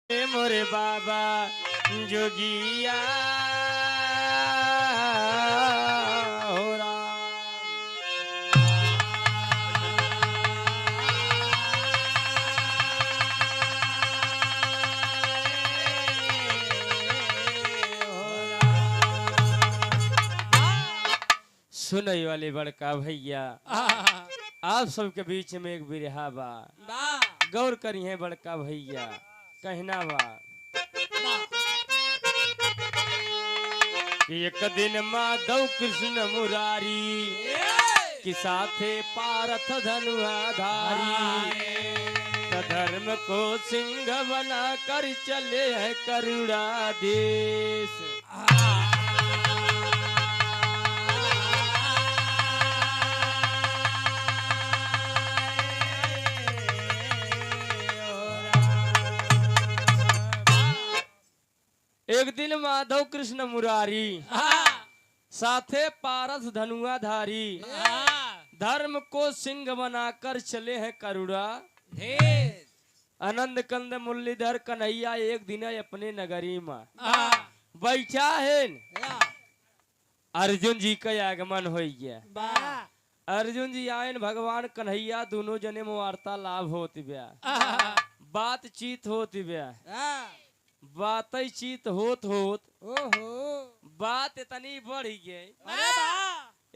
मोरे बाबा जोगिया हो सुनई वाले बड़का भैया आप सबके बीच में एक बिरहा बा गौर करी है बड़का भैया कहना बा कि एक दिन माधव कृष्ण मुरारी कि साथे पारथ धनुआधारी धर्म को सिंह बना कर चले है करुणा देश। एक दिन माधव कृष्ण मुरारी साथे पारस धनुआधारी धर्म को सिंह बनाकर चले हैं करुणा आनंद कंद मुरलीधर कन्हैया एक दिन अपने नगरी में बैठा है अर्जुन जी का आगमन हो गया। अर्जुन जी आए भगवान कन्हैया दोनों जने में वार्तालाप होती ब्या बातचीत होती ब्या बातचीत होत बात इतनी बढ़ गई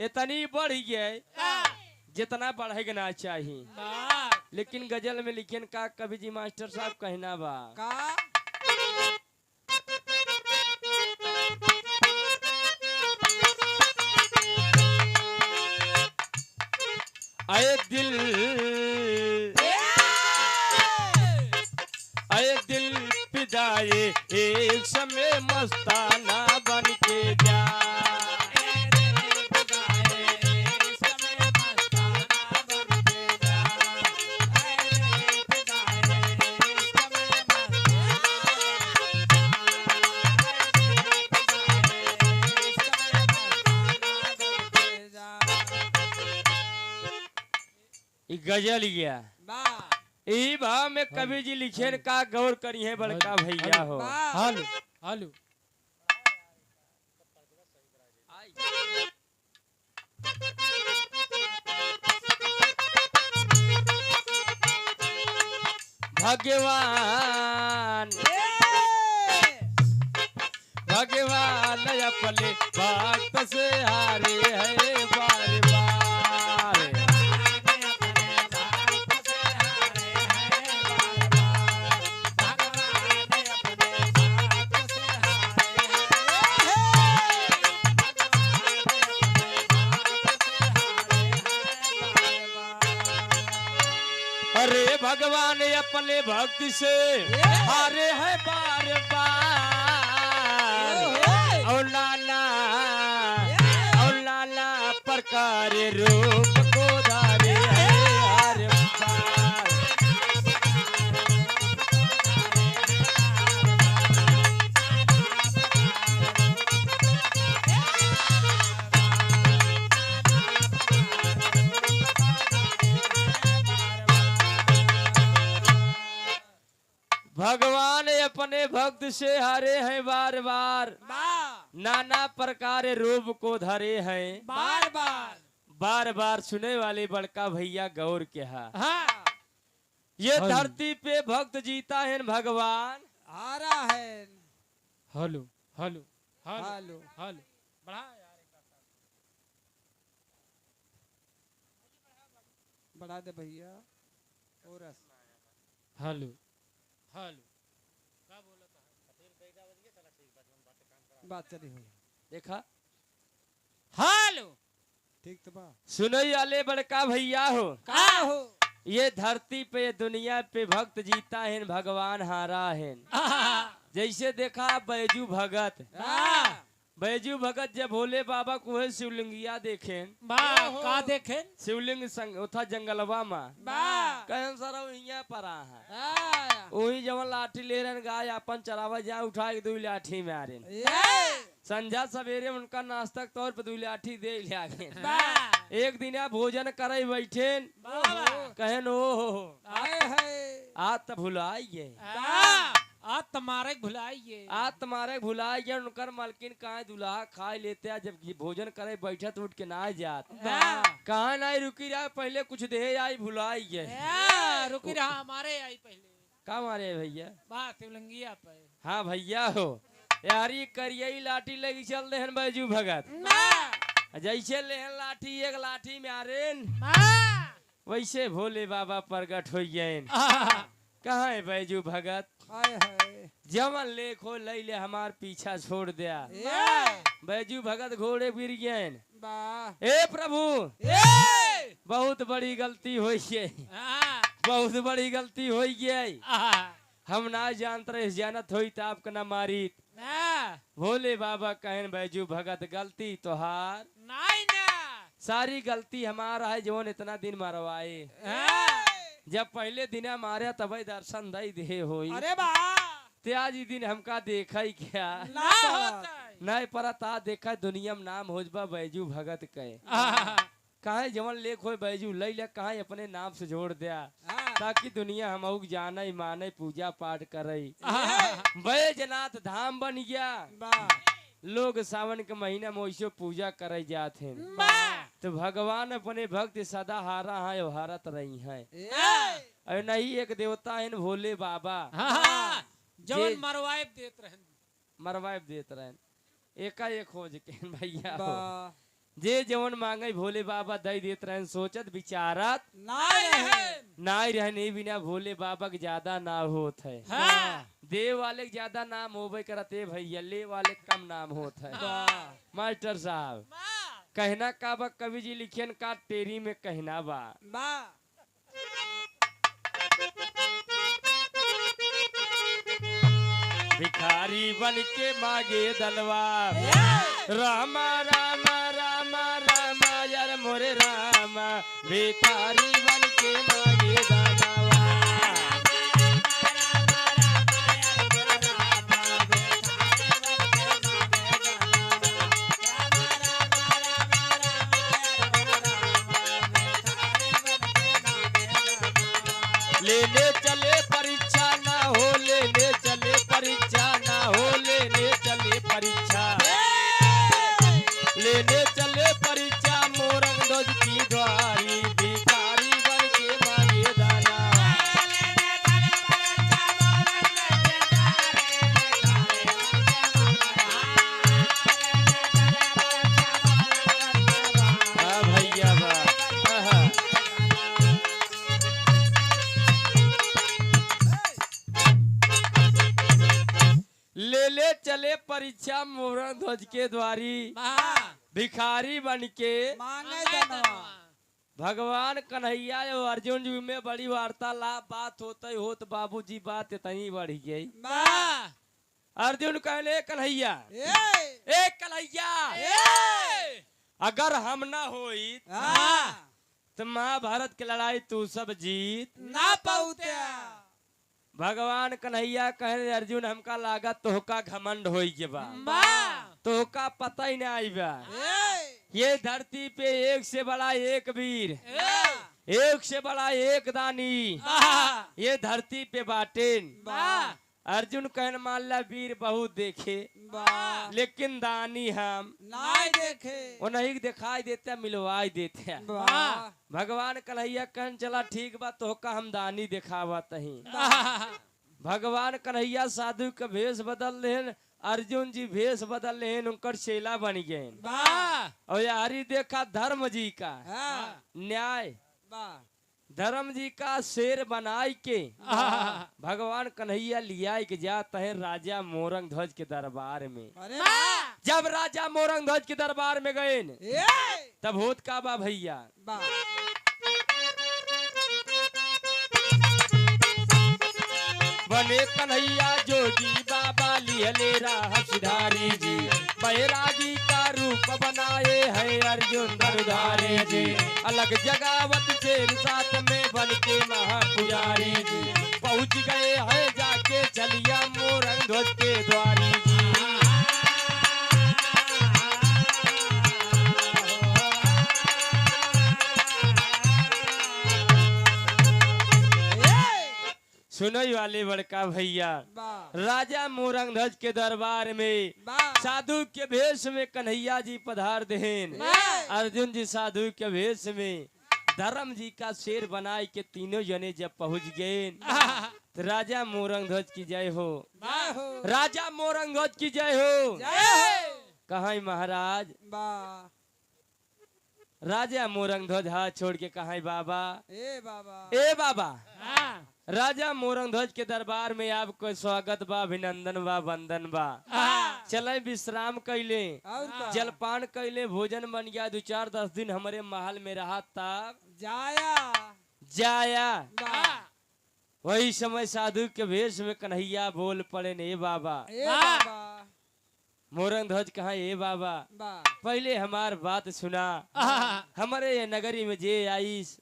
इतनी बढ़ गई जितना बढ़ेगा ना चाहिए। लेकिन गजल में लिखन का कवि जी मास्टर साहब कहना बा आए दिल पिदाए एक समय मस्ताना बन के जा। गजल गया यही भाव में कवि जी लिखे का गौर करी है बड़का भैया हो। हालू हालू भगवान भगवान अपने भक्त से हारे है बार बार। अरे भगवान अपने भक्त से हारे है बार बार और नाना प्रकार रूप को धारे है हर बार। भगवान अपने भक्त से हारे हैं बार बार नाना प्रकार रूप को धरे हैं बार बार। सुने वाले बड़का भैया गौर के ये धरती पे भक्त जीता है भगवान हारा है। हलो हलो हालू हलो बढ़ा दे भैया और हलो हालू बात चली हुई देखा हालू ठीक तो बा सुनई वाले बड़का भैया हो का हो ये धरती पे दुनिया पे भक्त जीता है भगवान हारा है। जैसे देखा बैजू भगत बैजू भगत जब भोले बाबा को है शिवलिंगिया देखें का देखें शिवलिंग उथा जंगलवा में कहन सर यहाँ पर है वही जब लाठी ले रहे गाय अपन चरावा जहाँ उठा के दो लाठी में आ रहे संझा सवेरे उनका नाश्ता के तौर पर दो लाठी दे लिया गए। एक दिन भोजन करे बैठे कहन ओ आए है आज तो भुलाई गए आज हमारे भुलाइए आज तुम्हारे भुलाए गए उनकर मलकिन कहाँ दुल्हा खा लेते हैं जब भोजन करे बैठत उठ के ना जात कहाँ नहीं रुकी रहा पहले कुछ दे आई भुलाई गए रुकी रहा हमारे आई पहले का मारे भैया बात तिलंगिया पे हाँ भैया हो यार ये करियई लाठी लगी चल रहे हैं बैजू भगत जैसे लेहन लाठी एक लाठी में आरेन वैसे भोले बाबा प्रगट हो गए कहाँ है बैजू भगत जमन लेख हो ले ले हमार पीछा छोड़ दिया बैजू भगत घोड़े गिर गए ए प्रभु बहुत बड़ी गलती हुई है बहुत बड़ी गलती हो गई हम ना जानते रहे जानत हुई तो आपका ना मारित भोले बाबा कहन बैजू भगत गलती तोहार नहीं ना सारी गलती हमारा है जो इतना दिन मरवाए जब पहले दिन मारे तब दर्शन दई दे हो अरे बा त्याज दिन हमका देखा ही क्या नहीं पर ता देखा दुनिया में नाम होजबा बैजू भगत कहे कहा जवन लेख हो बैजू लई ले कहा अपने नाम से जोड़ दिया ताकि दुनिया हम जाने माने पूजा पाठ करे बैजनाथ धाम बन गया लोग सावन के महीना में वैसे पूजा करे जाते हैं तो भगवान अपने भक्त सदा हारा है हारत रही है और नहीं एक देवता है भोले बाबा जवन मरवाइब देत रहन एका एक खोज के भैया जे जवन मांगे भोले बाबा दई देत रहन सोचत विचारत नाई रहने बिना भोले बाबा के ज्यादा ना होत है देव वाले के ज्यादा नाम होबे करते भैया ले वाले कम नाम होत है मास्टर साहब कहना का बा कवि जी लिखियन का टेरी में कहना बा भिखारी बन के मांगे दलवा रामा रामा रामा रामा यार मोरे रामा भिखारी बन के मांगे दलवा लेने चले परीक्षा ना हो लेने चले परीक्षा ना हो लेने चले परीक्षा लेने चले परीक्षा मोरंग ध्वज की द्वारी भिखारी बन के मांगे दाना हाँ भैया बा ले चले परीक्षा मोरंग ध्वज के द्वारी भिखारी बन के भगवान कन्हैया और अर्जुन जी में बड़ी वार्तालाप बात होते होत बाबूजी बात इतनी बढ़ गई अर्जुन कहले कन्हैया ए कन्हैया अगर हम ना होई तो महाभारत की लड़ाई तू सब जीत ना पाऊते भगवान कन्हैया कहे अर्जुन हमका लागत तोहका घमंड होई के बा तोहका पता ही नहीं आई बा ये धरती पे एक से बड़ा एक वीर एक से बड़ा एक दानी ये धरती पे बाटेन अर्जुन कहन मान ला वीर बहुत देखे लेकिन दानी हम नहीं देखे वो नहीं दिखाई देते मिलवाई देते भगवान कन्हैया कहन चला ठीक बा तोहका हम दानी दिखावा तही भगवान कन्हैया साधु का भेष बदल लेन अर्जुन जी भेष बदल लेन उनकर चेला बन गए और यारी देखा धर्म जी का न्याय धर्म जी का शेर बनाई के भगवान कन्हैया लिया के जाते हैं राजा मोरंग ध्वज के दरबार में जब राजा मोरंग ध्वज के दरबार में गए तब होत का बा भैया बने कन्हैया जोगी बाबा लिहले राह सिधारी जी बैरागी का रूप बनाए है अर्जुन दरधारे जी अलग जगावत शेर साथ में बन के महापुजारी जी पहुंच गए हैं जाके चलिया मोरंग ध्वज के द्वारी जी सुनई वाले बड़का भैया राजा मोरंगध्वज के दरबार में साधु के भेष में कन्हैया जी पधार देन। अर्जुन जी साधु के भेष में धर्म जी का शेर बनाए के तीनों जने जब पहुंच गए तो राजा मोरंगध्वज की जय हो, राजा मोरंगध्वज की जय हो। कहाँ महाराज? राजा मोरंगध्वज हाथ छोड़ के कहा बाबा ए बाबा। राजा मोरंगध्वज के दरबार में आपको स्वागत बा, अभिनंदन बा, वंदन बा। चले विश्राम कैले, जलपान कैले, भोजन बन गया। 2-4-10 दिन हमारे महल में रहा तब जाया। वही समय साधु के भेष में कन्हैया बोल पड़े ने बाबा। मोरंगध्वज कहा ए बाबा पहले हमार बात सुना। हमारे ये नगरी में जे आईस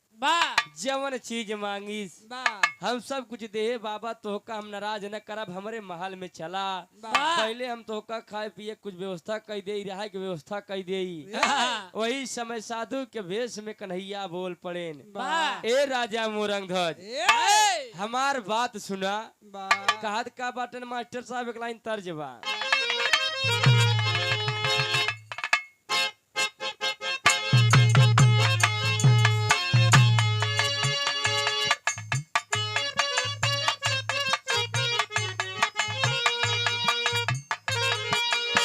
जवन चीज मांगीस हम सब कुछ दे बाबा। तोहका हम नाराज न करब, हमारे महल में चला। पहले हम तोहका खाए पिए कुछ व्यवस्था कर दे, रहा की व्यवस्था कर दे। वही समय साधु के भेष में कन्हैया बोल पड़े ए राजा मोरंगध्वज हमार बात सुना। कहत का बाटन मास्टर साहब एक लाइन तर्ज बा।